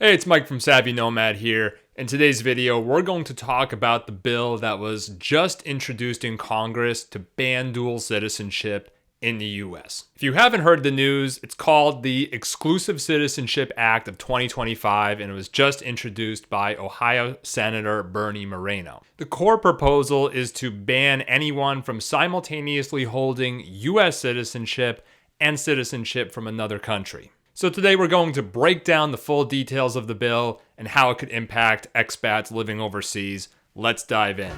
Hey, it's Mike from Savvy Nomad here. In today's video, we're going to talk about the bill that was just introduced in Congress to ban dual citizenship in the US. If you haven't heard the news, it's called the Exclusive Citizenship Act of 2025, and it was just introduced by Ohio Senator Bernie Moreno. The core proposal is to ban anyone from simultaneously holding US citizenship and citizenship from another country. So today we're going to break down the full details of the bill and how it could impact expats living overseas. Let's dive in.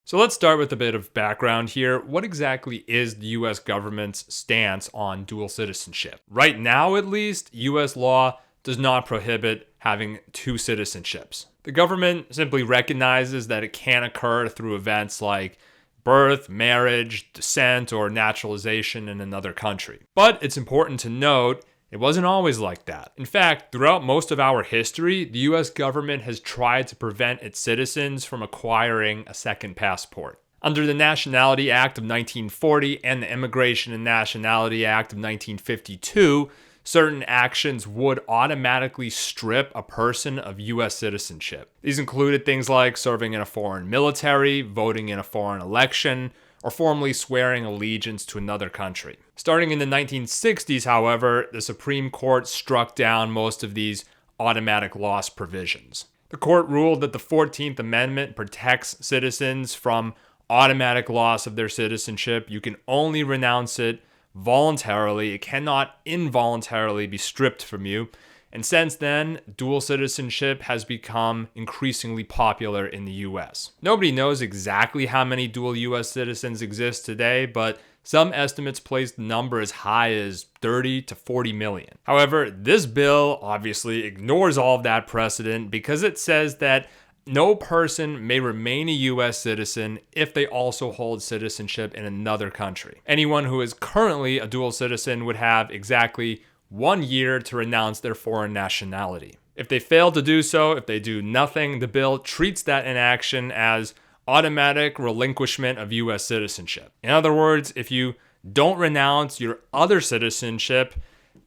So let's start with a bit of background here. What exactly is the US government's stance on dual citizenship? Right now, at least, US law does not prohibit having two citizenships. The government simply recognizes that it can occur through events like birth, marriage, descent, or naturalization in another country. But it's important to note, it wasn't always like that. In fact, throughout most of our history, the US government has tried to prevent its citizens from acquiring a second passport. Under the Nationality Act of 1940 and the Immigration and Nationality Act of 1952, certain actions would automatically strip a person of US citizenship. These included things like serving in a foreign military, voting in a foreign election, or formally swearing allegiance to another country. Starting in the 1960s, however, the Supreme Court struck down most of these automatic loss provisions. The court ruled that the 14th Amendment protects citizens from automatic loss of their citizenship. You can only renounce it voluntarily. It cannot involuntarily be stripped from you. And since then, dual citizenship has become increasingly popular in the US. Nobody knows exactly how many dual US citizens exist today, but some estimates place the number as high as 30 to 40 million. However, this bill obviously ignores all of that precedent because it says that no person may remain a US citizen if they also hold citizenship in another country. Anyone who is currently a dual citizen would have exactly 1 year to renounce their foreign nationality. If they fail to do so, if they do nothing, the bill treats that inaction as automatic relinquishment of US citizenship. In other words, if you don't renounce your other citizenship,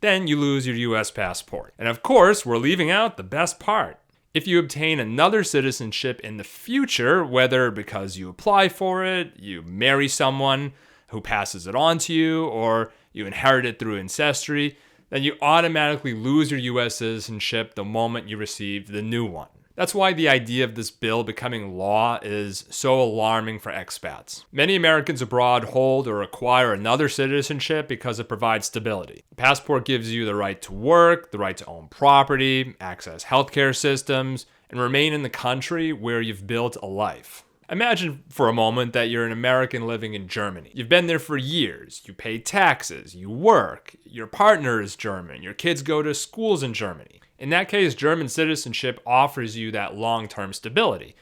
then you lose your US passport. And of course, we're leaving out the best part. If you obtain another citizenship in the future, whether because you apply for it, you marry someone who passes it on to you, or you inherit it through ancestry, then you automatically lose your US citizenship the moment you receive the new one. That's why the idea of this bill becoming law is so alarming for expats. Many Americans abroad hold or acquire another citizenship because it provides stability. A passport gives you the right to work, the right to own property, access healthcare systems, and remain in the country where you've built a life. Imagine for a moment that you're an American living in Germany. You've been there for years. You pay taxes, you work, your partner is German, your kids go to schools in Germany. In that case, German citizenship offers you that long-term stability.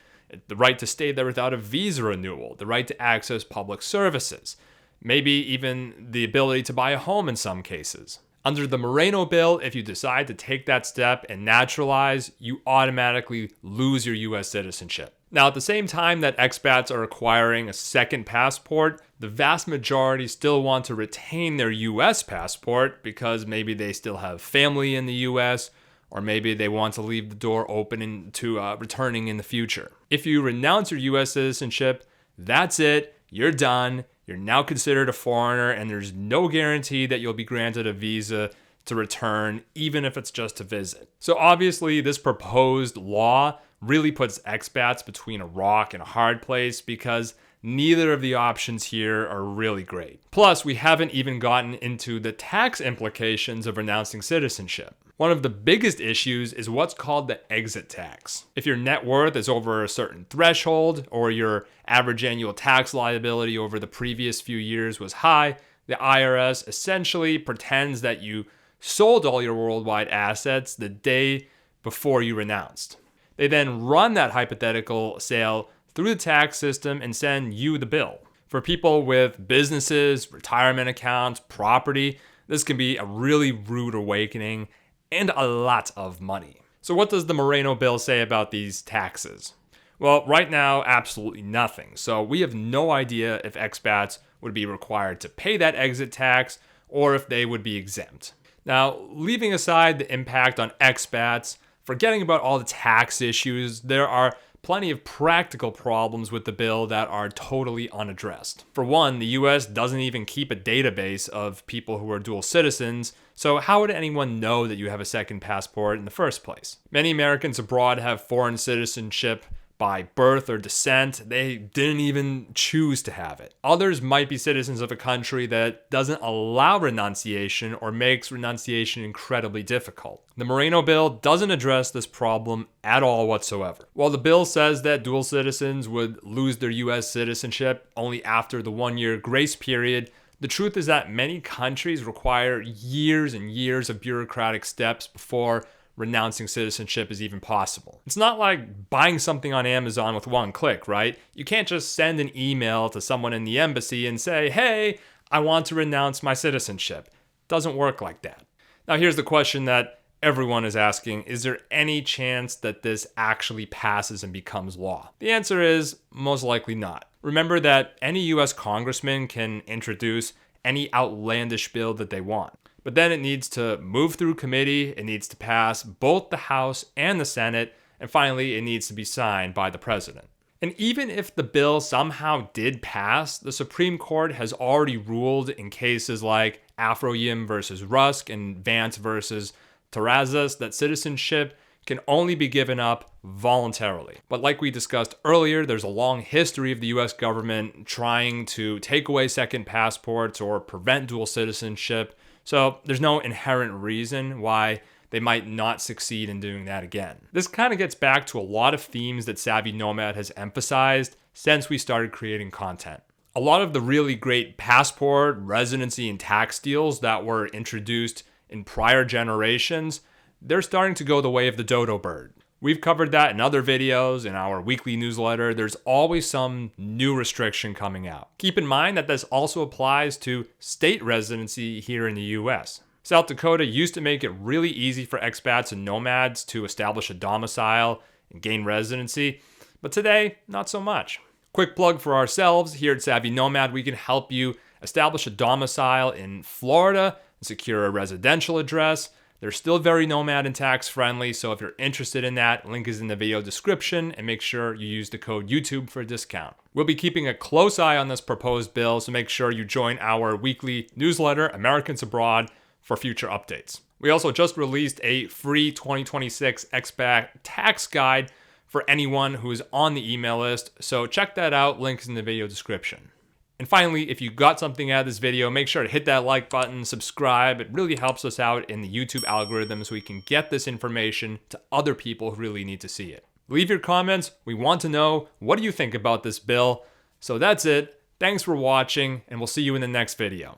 The right to stay there without a visa renewal, the right to access public services, maybe even the ability to buy a home in some cases. Under the Moreno bill, if you decide to take that step and naturalize, you automatically lose your US citizenship. Now, at the same time that expats are acquiring a second passport, the vast majority still want to retain their US passport because maybe they still have family in the US, or maybe they want to leave the door open to returning in the future. If you renounce your US citizenship, that's it, you're done. You're now considered a foreigner, and there's no guarantee that you'll be granted a visa to return, even if it's just to visit. So obviously, this proposed law really puts expats between a rock and a hard place because neither of the options here are really great. Plus, we haven't even gotten into the tax implications of renouncing citizenship. One of the biggest issues is what's called the exit tax. If your net worth is over a certain threshold, or your average annual tax liability over the previous few years was high, the IRS essentially pretends that you sold all your worldwide assets the day before you renounced. They then run that hypothetical sale through the tax system and send you the bill. For people with businesses, retirement accounts, property, this can be a really rude awakening and a lot of money. So what does the Moreno bill say about these taxes? Well, right now, absolutely nothing. So we have no idea if expats would be required to pay that exit tax or if they would be exempt. Now, leaving aside the impact on expats, forgetting about all the tax issues, there are plenty of practical problems with the bill that are totally unaddressed. For one, the US doesn't even keep a database of people who are dual citizens, so how would anyone know that you have a second passport in the first place? Many Americans abroad have foreign citizenship by birth or descent. They didn't even choose to have it. Others might be citizens of a country that doesn't allow renunciation or makes renunciation incredibly difficult. The Moreno bill doesn't address this problem at all whatsoever. While the bill says that dual citizens would lose their US citizenship only after the 1-year grace period, the truth is that many countries require years and years of bureaucratic steps before renouncing citizenship is even possible. It's not like buying something on Amazon with one click, right? You can't just send an email to someone in the embassy and say, hey, I want to renounce my citizenship. It doesn't work like that. Now here's the question that everyone is asking. Is there any chance that this actually passes and becomes law? The answer is most likely not. Remember that any US congressman can introduce any outlandish bill that they want. But then it needs to move through committee, it needs to pass both the House and the Senate, and finally it needs to be signed by the president. And even if the bill somehow did pass, the Supreme Court has already ruled in cases like Afroyim versus Rusk and Vance versus Terrazas that citizenship can only be given up voluntarily. But like we discussed earlier, there's a long history of the US government trying to take away second passports or prevent dual citizenship. So there's no inherent reason why they might not succeed in doing that again. This kind of gets back to a lot of themes that Savvy Nomad has emphasized since we started creating content. A lot of the really great passport, residency, and tax deals that were introduced in prior generations, they're starting to go the way of the dodo bird. We've covered that in other videos, in our weekly newsletter. There's always some new restriction coming out. Keep in mind that this also applies to state residency here in the US. South Dakota used to make it really easy for expats and nomads to establish a domicile and gain residency, but today, not so much. Quick plug for ourselves, here at Savvy Nomad, we can help you establish a domicile in Florida and secure a residential address. They're still very nomad and tax friendly, so if you're interested in that, link is in the video description, and make sure you use the code YouTube for a discount. We'll be keeping a close eye on this proposed bill, so make sure you join our weekly newsletter, Americans Abroad, for future updates. We also just released a free 2026 expat tax guide for anyone who is on the email list, so check that out, link is in the video description. And finally, if you got something out of this video, make sure to hit that like button, subscribe. It really helps us out in the YouTube algorithm so we can get this information to other people who really need to see it. Leave your comments. We want to know, what do you think about this bill? So that's it. Thanks for watching, and we'll see you in the next video.